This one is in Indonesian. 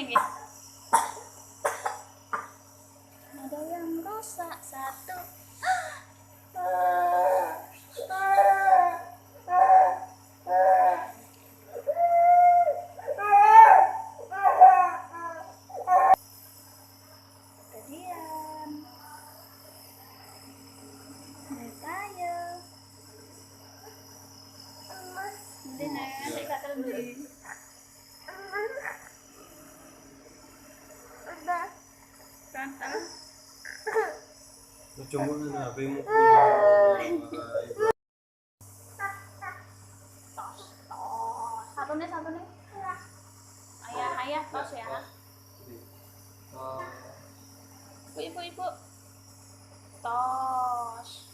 nggih. Ada yang rusak satu. Kejadian. Tayo. Hindi na, hindi ka talaga. Tanta. Coba na nabi mo Tos, tos. Satu nih. Ayah, tos ya. Ibu. Tos.